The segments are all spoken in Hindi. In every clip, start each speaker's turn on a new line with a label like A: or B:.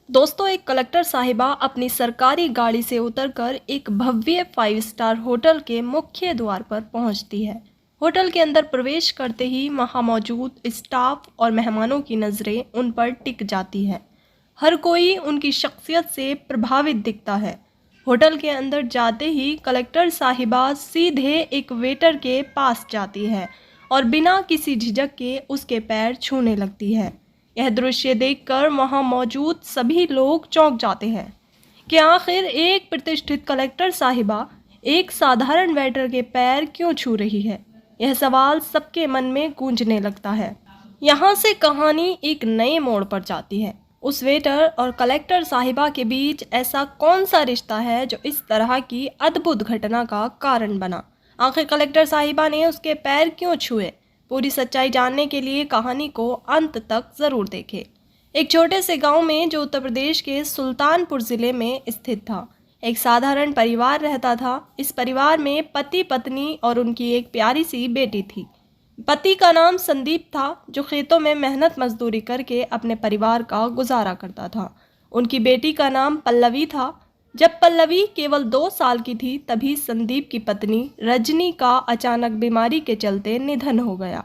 A: दोस्तों, एक कलेक्टर साहिबा अपनी सरकारी गाड़ी से उतरकर एक भव्य 5 स्टार होटल के मुख्य द्वार पर पहुंचती है। होटल के अंदर प्रवेश करते ही वहां मौजूद स्टाफ और मेहमानों की नज़रें उन पर टिक जाती है। हर कोई उनकी शख्सियत से प्रभावित दिखता है। होटल के अंदर जाते ही कलेक्टर साहिबा सीधे एक वेटर के पास जाती है और बिना किसी झिझक के उसके पैर छूने लगती है। यह दृश्य देखकर वहां मौजूद सभी लोग चौंक जाते हैं कि आखिर एक प्रतिष्ठित कलेक्टर साहिबा एक साधारण वेटर के पैर क्यों छू रही है। यह सवाल सबके मन में गूंजने लगता है। यहाँ से कहानी एक नए मोड़ पर जाती है। उस वेटर और कलेक्टर साहिबा के बीच ऐसा कौन सा रिश्ता है जो इस तरह की अद्भुत घटना का कारण बना। आखिर कलेक्टर साहिबा ने उसके पैर क्यों छुए। पूरी सच्चाई जानने के लिए कहानी को अंत तक ज़रूर देखें। एक छोटे से गांव में जो उत्तर प्रदेश के सुल्तानपुर ज़िले में स्थित था, एक साधारण परिवार रहता था। इस परिवार में पति पत्नी और उनकी एक प्यारी सी बेटी थी। पति का नाम संदीप था, जो खेतों में मेहनत मजदूरी करके अपने परिवार का गुजारा करता था। उनकी बेटी का नाम पल्लवी था। जब पल्लवी केवल 2 साल की थी तभी संदीप की पत्नी रजनी का अचानक बीमारी के चलते निधन हो गया।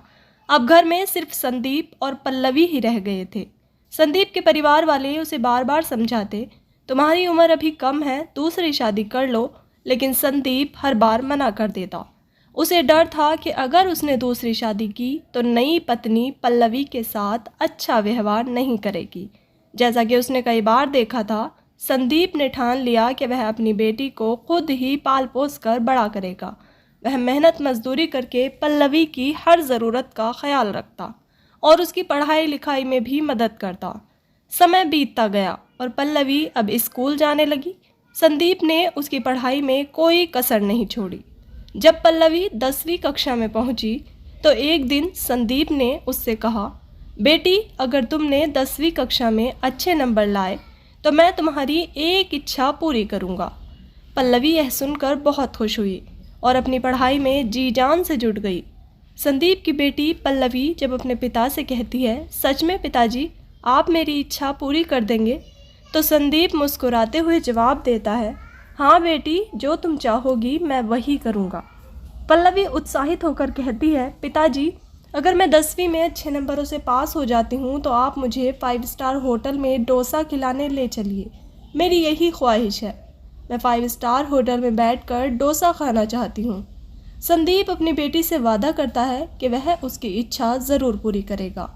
A: अब घर में सिर्फ संदीप और पल्लवी ही रह गए थे। संदीप के परिवार वाले उसे बार बार समझाते, तुम्हारी उम्र अभी कम है, दूसरी शादी कर लो, लेकिन संदीप हर बार मना कर देता। उसे डर था कि अगर उसने दूसरी शादी की तो नई पत्नी पल्लवी के साथ अच्छा व्यवहार नहीं करेगी। जैसा कि उसने कई बार देखा था, संदीप ने ठान लिया कि वह अपनी बेटी को खुद ही पाल पोस कर बड़ा करेगा। वह मेहनत मजदूरी करके पल्लवी की हर ज़रूरत का ख्याल रखता और उसकी पढ़ाई लिखाई में भी मदद करता। समय बीतता गया और पल्लवी अब स्कूल जाने लगी। संदीप ने उसकी पढ़ाई में कोई कसर नहीं छोड़ी। जब पल्लवी 10वीं कक्षा में पहुंची तो एक दिन संदीप ने उससे कहा, बेटी, अगर तुमने 10वीं कक्षा में अच्छे नंबर लाए तो मैं तुम्हारी एक इच्छा पूरी करूंगा। पल्लवी यह सुनकर बहुत खुश हुई और अपनी पढ़ाई में जी जान से जुट गई। संदीप की बेटी पल्लवी जब अपने पिता से कहती है, सच में पिताजी, आप मेरी इच्छा पूरी कर देंगे, तो संदीप मुस्कुराते हुए जवाब देता है, हाँ बेटी, जो तुम चाहोगी मैं वही करूँगा। पल्लवी उत्साहित होकर कहती है, पिताजी, अगर मैं 10वीं में अच्छे नंबरों से पास हो जाती हूँ तो आप मुझे 5 स्टार होटल में डोसा खिलाने ले चलिए। मेरी यही ख्वाहिश है। मैं 5 स्टार होटल में बैठकर डोसा खाना चाहती हूँ। संदीप अपनी बेटी से वादा करता है कि वह उसकी इच्छा ज़रूर पूरी करेगा।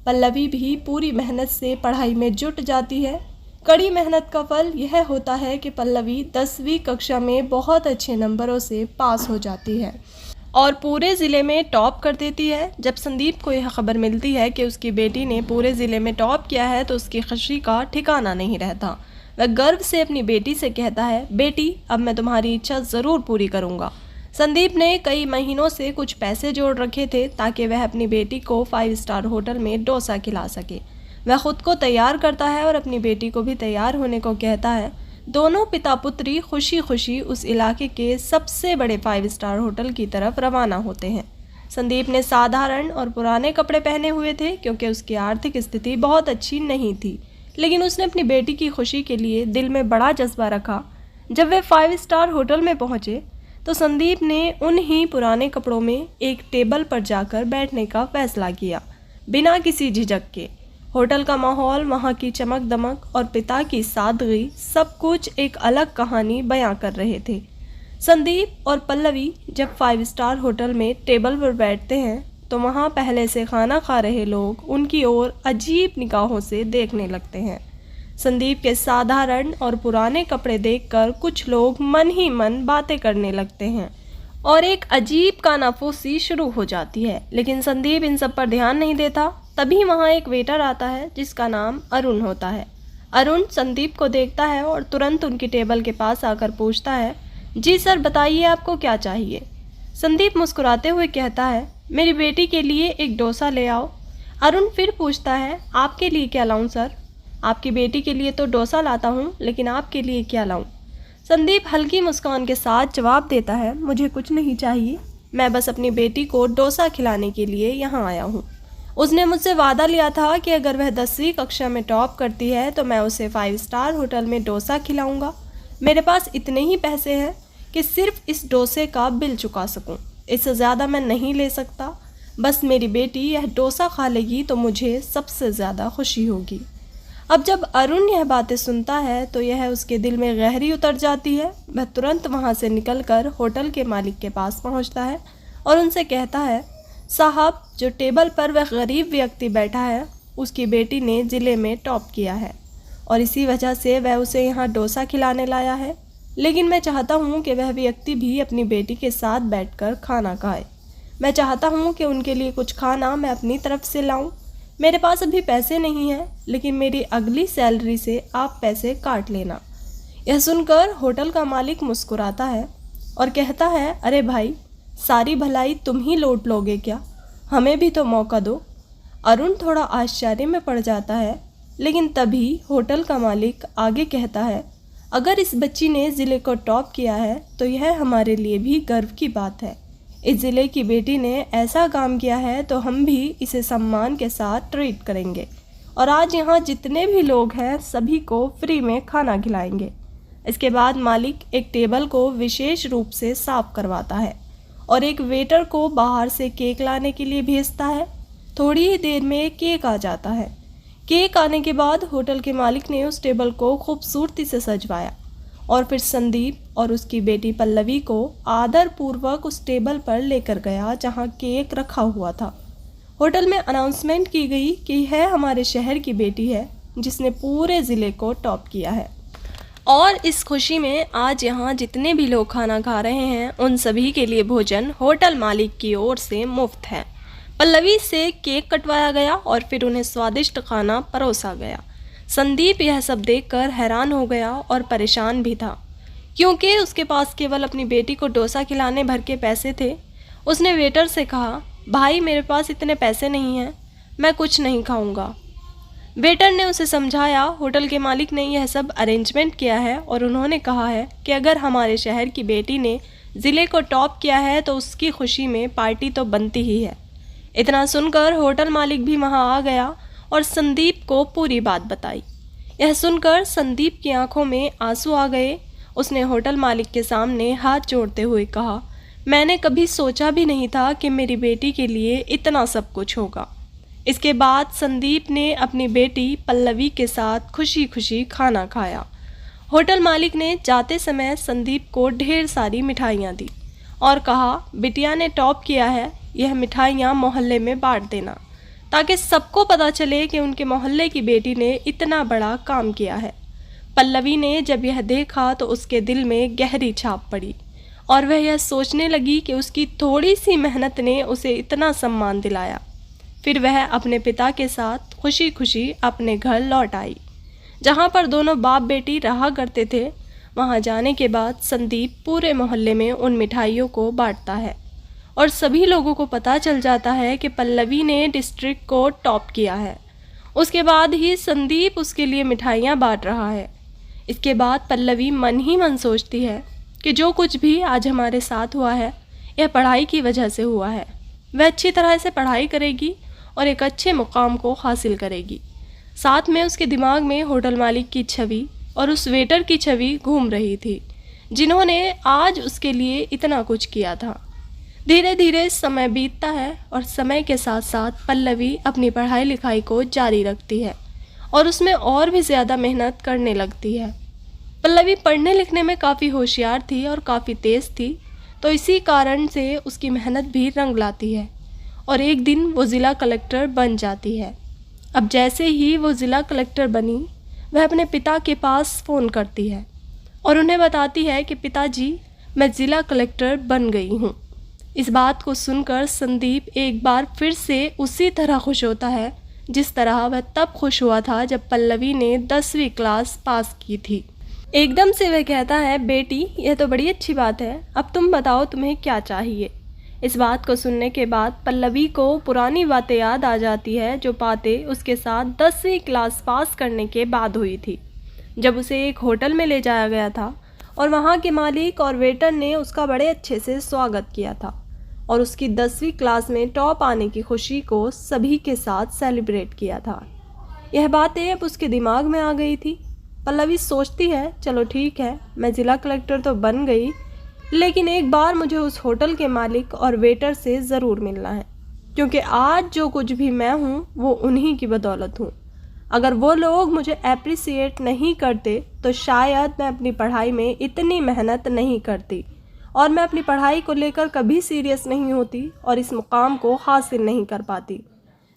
A: पल्लवी भी पूरी मेहनत से पढ़ाई में जुट जाती है। कड़ी मेहनत का फल यह होता है कि पल्लवी 10वीं कक्षा में बहुत अच्छे नंबरों से पास हो जाती है और पूरे ज़िले में टॉप कर देती है। जब संदीप को यह खबर मिलती है कि उसकी बेटी ने पूरे ज़िले में टॉप किया है तो उसकी खुशी का ठिकाना नहीं रहता। वह गर्व से अपनी बेटी से कहता है, बेटी, अब मैं तुम्हारी इच्छा ज़रूर पूरी करूँगा। संदीप ने कई महीनों से कुछ पैसे जोड़ रखे थे ताकि वह अपनी बेटी को 5 स्टार होटल में डोसा खिला सके। वह खुद को तैयार करता है और अपनी बेटी को भी तैयार होने को कहता है। दोनों पिता पुत्री खुशी खुशी उस इलाके के सबसे बड़े 5 स्टार होटल की तरफ रवाना होते हैं। संदीप ने साधारण और पुराने कपड़े पहने हुए थे क्योंकि उसकी आर्थिक स्थिति बहुत अच्छी नहीं थी, लेकिन उसने अपनी बेटी की खुशी के लिए दिल में बड़ा जज्बा रखा। जब वे 5 स्टार होटल में पहुंचे तो संदीप ने उन्हीं पुराने कपड़ों में एक टेबल पर जाकर बैठने का फैसला किया, बिना किसी झिझक के। होटल का माहौल, वहाँ की चमक दमक और पिता की सादगी, सब कुछ एक अलग कहानी बयां कर रहे थे। संदीप और पल्लवी जब 5 स्टार होटल में टेबल पर बैठते हैं तो वहाँ पहले से खाना खा रहे लोग उनकी ओर अजीब निगाहों से देखने लगते हैं। संदीप के साधारण और पुराने कपड़े देखकर कुछ लोग मन ही मन बातें करने लगते हैं और एक अजीब कानाफूसी शुरू हो जाती है, लेकिन संदीप इन सब पर ध्यान नहीं देता। तभी वहाँ एक वेटर आता है जिसका नाम अरुण होता है। अरुण संदीप को देखता है और तुरंत उनकी टेबल के पास आकर पूछता है, जी सर, बताइए आपको क्या चाहिए। संदीप मुस्कुराते हुए कहता है, मेरी बेटी के लिए एक डोसा ले आओ। अरुण फिर पूछता है, आपके लिए क्या लाऊं सर? आपकी बेटी के लिए तो डोसा लाता हूँ, लेकिन आपके लिए क्या लाऊं? संदीप हल्की मुस्कान के साथ जवाब देता है, मुझे कुछ नहीं चाहिए, मैं बस अपनी बेटी को डोसा खिलाने के लिए यहाँ आया हूँ। उसने मुझसे वादा लिया था कि अगर वह 10वीं कक्षा में टॉप करती है तो मैं उसे 5 स्टार होटल में डोसा खिलाऊंगा। मेरे पास इतने ही पैसे हैं कि सिर्फ इस डोसे का बिल चुका सकूं। इससे ज़्यादा मैं नहीं ले सकता। बस मेरी बेटी यह डोसा खा लेगी तो मुझे सबसे ज़्यादा खुशी होगी। अब जब अरुण यह बातें सुनता है तो यह उसके दिल में गहरी उतर जाती है। वह तुरंत वहाँ से निकलकर होटल के मालिक के पास पहुँचता है और उनसे कहता है, साहब, जो टेबल पर वह गरीब व्यक्ति बैठा है उसकी बेटी ने ज़िले में टॉप किया है और इसी वजह से वह उसे यहाँ डोसा खिलाने लाया है। लेकिन मैं चाहता हूँ कि वह व्यक्ति भी अपनी बेटी के साथ बैठकर खाना खाए। मैं चाहता हूँ कि उनके लिए कुछ खाना मैं अपनी तरफ से लाऊं। मेरे पास अभी पैसे नहीं हैं, लेकिन मेरी अगली सैलरी से आप पैसे काट लेना। यह सुनकर होटल का मालिक मुस्कुराता है और कहता है, अरे भाई, सारी भलाई तुम ही लौट लोगे क्या? हमें भी तो मौका दो। अरुण थोड़ा आश्चर्य में पड़ जाता है, लेकिन तभी होटल का मालिक आगे कहता है, अगर इस बच्ची ने ज़िले को टॉप किया है तो यह हमारे लिए भी गर्व की बात है। इस ज़िले की बेटी ने ऐसा काम किया है तो हम भी इसे सम्मान के साथ ट्रीट करेंगे और आज यहाँ जितने भी लोग हैं सभी को फ्री में खाना खिलाएंगे। इसके बाद मालिक एक टेबल को विशेष रूप से साफ करवाता है और एक वेटर को बाहर से केक लाने के लिए भेजता है। थोड़ी ही देर में केक आ जाता है। केक आने के बाद होटल के मालिक ने उस टेबल को खूबसूरती से सजवाया और फिर संदीप और उसकी बेटी पल्लवी को आदरपूर्वक उस टेबल पर लेकर गया जहां केक रखा हुआ था। होटल में अनाउंसमेंट की गई कि यह हमारे शहर की बेटी है जिसने पूरे ज़िले को टॉप किया है और इस खुशी में आज यहाँ जितने भी लोग खाना खा रहे हैं उन सभी के लिए भोजन होटल मालिक की ओर से मुफ्त है। पल्लवी से केक कटवाया गया और फिर उन्हें स्वादिष्ट खाना परोसा गया। संदीप यह सब देखकर हैरान हो गया और परेशान भी था, क्योंकि उसके पास केवल अपनी बेटी को डोसा खिलाने भर के पैसे थे। उसने वेटर से कहा, भाई, मेरे पास इतने पैसे नहीं हैं, मैं कुछ नहीं खाऊंगा। वेटर ने उसे समझाया, होटल के मालिक ने यह सब अरेंजमेंट किया है और उन्होंने कहा है कि अगर हमारे शहर की बेटी ने ज़िले को टॉप किया है तो उसकी खुशी में पार्टी तो बनती ही है। इतना सुनकर होटल मालिक भी वहां आ गया और संदीप को पूरी बात बताई। यह सुनकर संदीप की आंखों में आंसू आ गए। उसने होटल मालिक के सामने हाथ जोड़ते हुए कहा, मैंने कभी सोचा भी नहीं था कि मेरी बेटी के लिए इतना सब कुछ होगा। इसके बाद संदीप ने अपनी बेटी पल्लवी के साथ खुशी खुशी खाना खाया। होटल मालिक ने जाते समय संदीप को ढेर सारी मिठाइयाँ दी और कहा, बिटिया ने टॉप किया है, यह मिठाइयाँ मोहल्ले में बांट देना ताकि सबको पता चले कि उनके मोहल्ले की बेटी ने इतना बड़ा काम किया है। पल्लवी ने जब यह देखा तो उसके दिल में गहरी छाप पड़ी और वह यह सोचने लगी कि उसकी थोड़ी सी मेहनत ने उसे इतना सम्मान दिलाया। फिर वह अपने पिता के साथ खुशी खुशी अपने घर लौट आई, जहाँ पर दोनों बाप बेटी रहा करते थे। वहाँ जाने के बाद संदीप पूरे मोहल्ले में उन मिठाइयों को बांटता है और सभी लोगों को पता चल जाता है कि पल्लवी ने डिस्ट्रिक्ट को टॉप किया है। उसके बाद ही संदीप उसके लिए मिठाइयाँ बांट रहा है। इसके बाद पल्लवी मन ही मन सोचती है कि जो कुछ भी आज हमारे साथ हुआ है यह पढ़ाई की वजह से हुआ है। वह अच्छी तरह से पढ़ाई करेगी और एक अच्छे मुकाम को हासिल करेगी। साथ में उसके दिमाग में होटल मालिक की छवि और उस वेटर की छवि घूम रही थी जिन्होंने आज उसके लिए इतना कुछ किया था। धीरे धीरे समय बीतता है और समय के साथ साथ पल्लवी अपनी पढ़ाई लिखाई को जारी रखती है और उसमें और भी ज़्यादा मेहनत करने लगती है। पल्लवी पढ़ने लिखने में काफ़ी होशियार थी और काफ़ी तेज़ थी, तो इसी कारण से उसकी मेहनत भी रंग लाती है और एक दिन वो ज़िला कलेक्टर बन जाती है। अब जैसे ही वो ज़िला कलेक्टर बनी, वह अपने पिता के पास फ़ोन करती है और उन्हें बताती है कि पिताजी, मैं ज़िला कलेक्टर बन गई हूँ। इस बात को सुनकर संदीप एक बार फिर से उसी तरह खुश होता है जिस तरह वह तब खुश हुआ था जब पल्लवी ने 10वीं क्लास पास की थी। एकदम से वह कहता है, बेटी, यह तो बड़ी अच्छी बात है, अब तुम बताओ तुम्हें क्या चाहिए। इस बात को सुनने के बाद पल्लवी को पुरानी बातें याद आ जाती है जो बातें उसके साथ 10वीं क्लास पास करने के बाद हुई थी, जब उसे एक होटल में ले जाया गया था और वहाँ के मालिक और वेटर ने उसका बड़े अच्छे से स्वागत किया था। और उसकी 10वीं क्लास में टॉप आने की खुशी को सभी के साथ सेलिब्रेट किया था। यह बातें अब उसके दिमाग में आ गई थी। पल्लवी सोचती है, चलो ठीक है, मैं ज़िला कलेक्टर तो बन गई, लेकिन एक बार मुझे उस होटल के मालिक और वेटर से ज़रूर मिलना है, क्योंकि आज जो कुछ भी मैं हूँ वो उन्हीं की बदौलत हूँ। अगर वो लोग मुझे अप्रिसिएट नहीं करते तो शायद मैं अपनी पढ़ाई में इतनी मेहनत नहीं करती और मैं अपनी पढ़ाई को लेकर कभी सीरियस नहीं होती और इस मुकाम को हासिल नहीं कर पाती।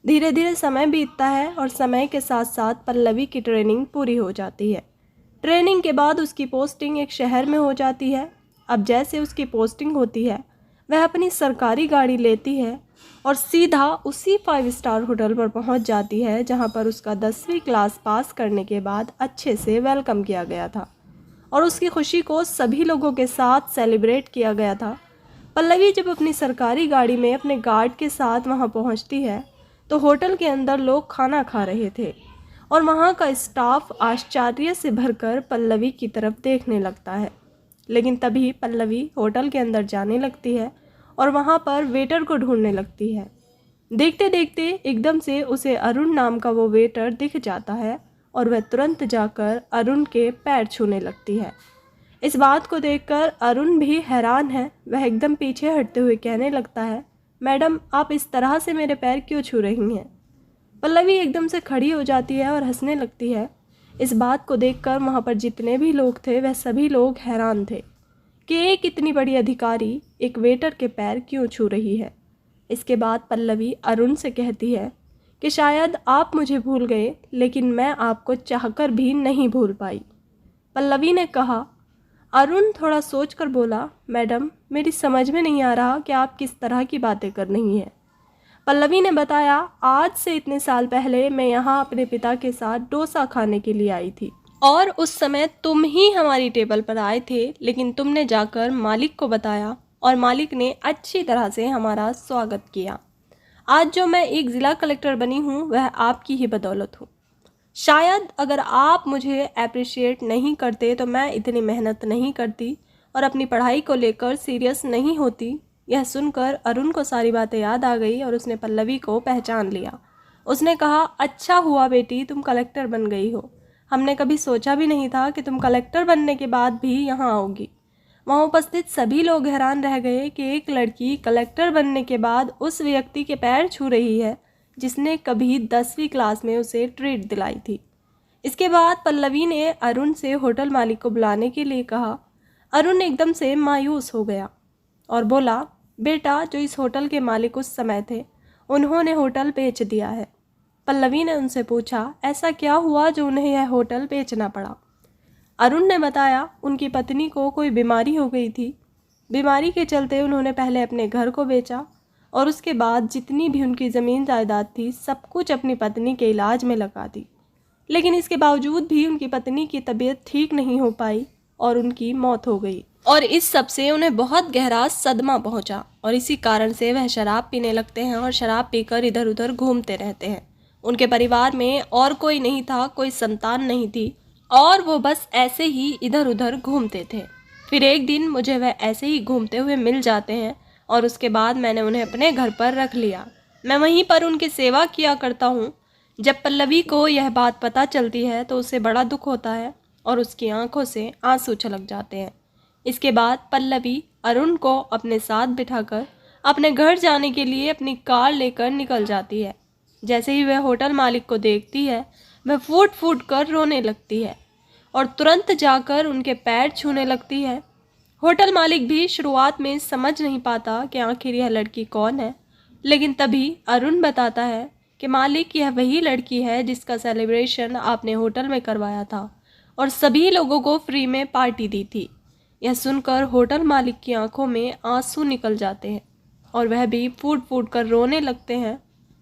A: धीरे धीरे समय बीतता है और समय के साथ साथ पल्लवी की ट्रेनिंग पूरी हो जाती है। ट्रेनिंग के बाद उसकी पोस्टिंग एक शहर में हो जाती है। अब जैसे उसकी पोस्टिंग होती है, वह अपनी सरकारी गाड़ी लेती है और सीधा उसी 5 स्टार होटल पर पहुंच जाती है जहां पर उसका 10वीं क्लास पास करने के बाद अच्छे से वेलकम किया गया था और उसकी खुशी को सभी लोगों के साथ सेलिब्रेट किया गया था। पल्लवी जब अपनी सरकारी गाड़ी में अपने गार्ड के साथ वहां पहुंचती है तो होटल के अंदर लोग खाना खा रहे थे और वहां का स्टाफ आश्चर्य से भरकर पल्लवी की तरफ देखने लगता है। लेकिन तभी पल्लवी होटल के अंदर जाने लगती है और वहां पर वेटर को ढूंढने लगती है। देखते देखते एकदम से उसे अरुण नाम का वो वेटर दिख जाता है और वह तुरंत जाकर अरुण के पैर छूने लगती है। इस बात को देखकर अरुण भी हैरान है। वह एकदम पीछे हटते हुए कहने लगता है, मैडम आप इस तरह से मेरे पैर क्यों छू रही हैं? पल्लवी एकदम से खड़ी हो जाती है और हंसने लगती है। इस बात को देखकर वहाँ पर जितने भी लोग थे वह सभी लोग हैरान थे कि एक इतनी बड़ी अधिकारी एक वेटर के पैर क्यों छू रही है। इसके बाद पल्लवी अरुण से कहती है कि शायद आप मुझे भूल गए, लेकिन मैं आपको चाहकर भी नहीं भूल पाई। पल्लवी ने कहा। अरुण थोड़ा सोचकर बोला, मैडम मेरी समझ में नहीं आ रहा कि आप किस तरह की बातें कर रही हैं। पल्लवी ने बताया, आज से इतने साल पहले मैं यहाँ अपने पिता के साथ डोसा खाने के लिए आई थी और उस समय तुम ही हमारी टेबल पर आए थे, लेकिन तुमने जाकर मालिक को बताया और मालिक ने अच्छी तरह से हमारा स्वागत किया। आज जो मैं एक ज़िला कलेक्टर बनी हूँ वह आपकी ही बदौलत हूँ। शायद अगर आप मुझे अप्रिशिएट नहीं करते तो मैं इतनी मेहनत नहीं करती और अपनी पढ़ाई को लेकर सीरियस नहीं होती। यह सुनकर अरुण को सारी बातें याद आ गई और उसने पल्लवी को पहचान लिया। उसने कहा, अच्छा हुआ बेटी तुम कलेक्टर बन गई हो। हमने कभी सोचा भी नहीं था कि तुम कलेक्टर बनने के बाद भी यहाँ आओगी। वहाँ उपस्थित सभी लोग हैरान रह गए कि एक लड़की कलेक्टर बनने के बाद उस व्यक्ति के पैर छू रही है जिसने कभी 10वीं क्लास में उसे ट्रीट दिलाई थी। इसके बाद पल्लवी ने अरुण से होटल मालिक को बुलाने के लिए कहा। अरुण एकदम से मायूस हो गया और बोला, बेटा जो इस होटल के मालिक उस समय थे उन्होंने होटल बेच दिया है। पल्लवी ने उनसे पूछा, ऐसा क्या हुआ जो उन्हें यह होटल बेचना पड़ा? अरुण ने बताया, उनकी पत्नी को कोई बीमारी हो गई थी। बीमारी के चलते उन्होंने पहले अपने घर को बेचा और उसके बाद जितनी भी उनकी ज़मीन जायदाद थी सब कुछ अपनी पत्नी के इलाज में लगा दी। लेकिन इसके बावजूद भी उनकी पत्नी की तबीयत ठीक नहीं हो पाई और उनकी मौत हो गई और इस सब से उन्हें बहुत गहरा सदमा पहुंचा और इसी कारण से वह शराब पीने लगते हैं और शराब पीकर इधर उधर घूमते रहते हैं। उनके परिवार में और कोई नहीं था, कोई संतान नहीं थी और वो बस ऐसे ही इधर उधर घूमते थे। फिर एक दिन मुझे वह ऐसे ही घूमते हुए मिल जाते हैं और उसके बाद मैंने उन्हें अपने घर पर रख लिया। मैं वहीं पर उनकी सेवा किया करता हूँ। जब पल्लवी को यह बात पता चलती है तो उसे बड़ा दुख होता है और उसकी आंखों से आंसू छलक जाते हैं। इसके बाद पल्लवी अरुण को अपने साथ बिठाकर अपने घर जाने के लिए अपनी कार लेकर निकल जाती है। जैसे ही वह होटल मालिक को देखती है वह फूट फूट कर रोने लगती है और तुरंत जाकर उनके पैर छूने लगती है। होटल मालिक भी शुरुआत में समझ नहीं पाता कि आखिर यह लड़की कौन है, लेकिन तभी अरुण बताता है कि मालिक यह वही लड़की है जिसका सेलिब्रेशन आपने होटल में करवाया था और सभी लोगों को फ्री में पार्टी दी थी। यह सुनकर होटल मालिक की आंखों में आंसू निकल जाते हैं और वह भी फूट फूट कर रोने लगते हैं।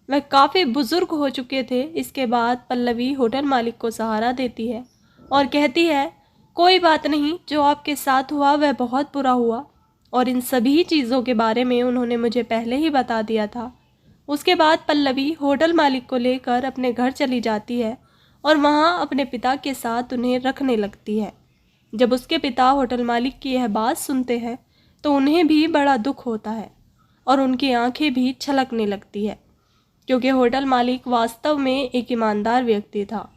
A: वह काफ़ी बुजुर्ग हो चुके थे। इसके बाद पल्लवी होटल मालिक को सहारा देती है और कहती है, कोई बात नहीं, जो आपके साथ हुआ वह बहुत बुरा हुआ और इन सभी चीज़ों के बारे में उन्होंने मुझे पहले ही बता दिया था। उसके बाद पल्लवी होटल मालिक को लेकर अपने घर चली जाती है और वहाँ अपने पिता के साथ उन्हें रखने लगती है। जब उसके पिता होटल मालिक की यह बात सुनते हैं तो उन्हें भी बड़ा दुख होता है और उनकी आंखें भी छलकने लगती है, क्योंकि होटल मालिक वास्तव में एक ईमानदार व्यक्ति था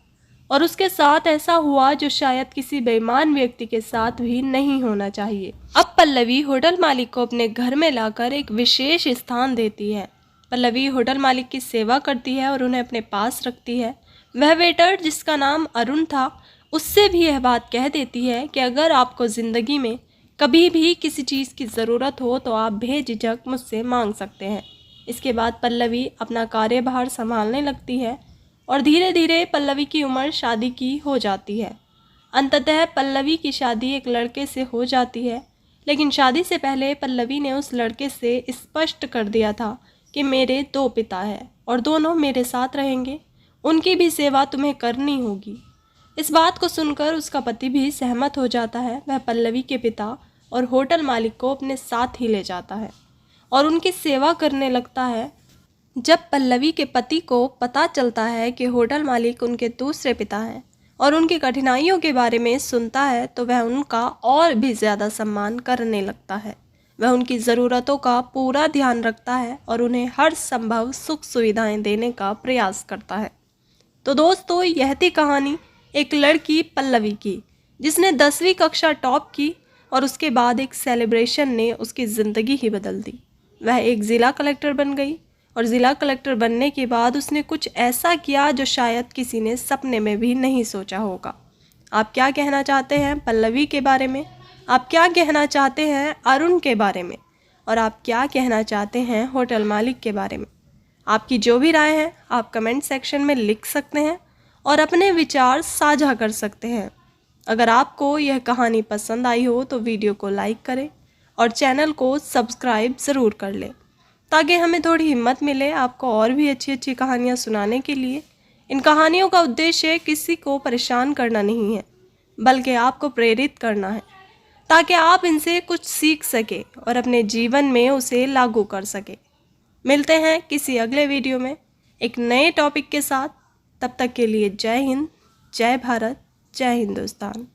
A: और उसके साथ ऐसा हुआ जो शायद किसी बेईमान व्यक्ति के साथ भी नहीं होना चाहिए। अब पल्लवी होटल मालिक को अपने घर में लाकर एक विशेष स्थान देती है। पल्लवी होटल मालिक की सेवा करती है और उन्हें अपने पास रखती है। वह वेटर, जिसका नाम अरुण था, उससे भी यह बात कह देती है कि अगर आपको ज़िंदगी में कभी भी किसी चीज़ की ज़रूरत हो तो आप बेझिझक मुझसे मांग सकते हैं। इसके बाद पल्लवी अपना कार्यभार संभालने लगती है और धीरे धीरे पल्लवी की उम्र शादी की हो जाती है। अंततः पल्लवी की शादी एक लड़के से हो जाती है, लेकिन शादी से पहले पल्लवी ने उस लड़के से स्पष्ट कर दिया था कि मेरे 2 पिता हैं और दोनों मेरे साथ रहेंगे, उनकी भी सेवा तुम्हें करनी होगी। इस बात को सुनकर उसका पति भी सहमत हो जाता है। वह पल्लवी के पिता और होटल मालिक को अपने साथ ही ले जाता है और उनकी सेवा करने लगता है। जब पल्लवी के पति को पता चलता है कि होटल मालिक उनके दूसरे पिता हैं और उनकी कठिनाइयों के बारे में सुनता है, तो वह उनका और भी ज़्यादा सम्मान करने लगता है। वह उनकी ज़रूरतों का पूरा ध्यान रखता है और उन्हें हर संभव सुख सुविधाएं देने का प्रयास करता है। तो दोस्तों, यह थी कहानी एक लड़की पल्लवी की, जिसने 10वीं कक्षा टॉप की और उसके बाद एक सेलिब्रेशन ने उसकी ज़िंदगी ही बदल दी। वह एक ज़िला कलेक्टर बन गई और ज़िला कलेक्टर बनने के बाद उसने कुछ ऐसा किया जो शायद किसी ने सपने में भी नहीं सोचा होगा। आप क्या कहना चाहते हैं पल्लवी के बारे में? आप क्या कहना चाहते हैं अरुण के बारे में? और आप क्या कहना चाहते हैं होटल मालिक के बारे में? आपकी जो भी राय है आप कमेंट सेक्शन में लिख सकते हैं और अपने विचार साझा कर सकते हैं। अगर आपको यह कहानी पसंद आई हो तो वीडियो को लाइक करें और चैनल को सब्सक्राइब ज़रूर कर लें, ताकि हमें थोड़ी हिम्मत मिले आपको और भी अच्छी अच्छी कहानियाँ सुनाने के लिए। इन कहानियों का उद्देश्य किसी को परेशान करना नहीं है, बल्कि आपको प्रेरित करना है, ताकि आप इनसे कुछ सीख सकें और अपने जीवन में उसे लागू कर सकें। मिलते हैं किसी अगले वीडियो में एक नए टॉपिक के साथ। तब तक के लिए जय हिंद, जय भारत, जय हिंदुस्तान।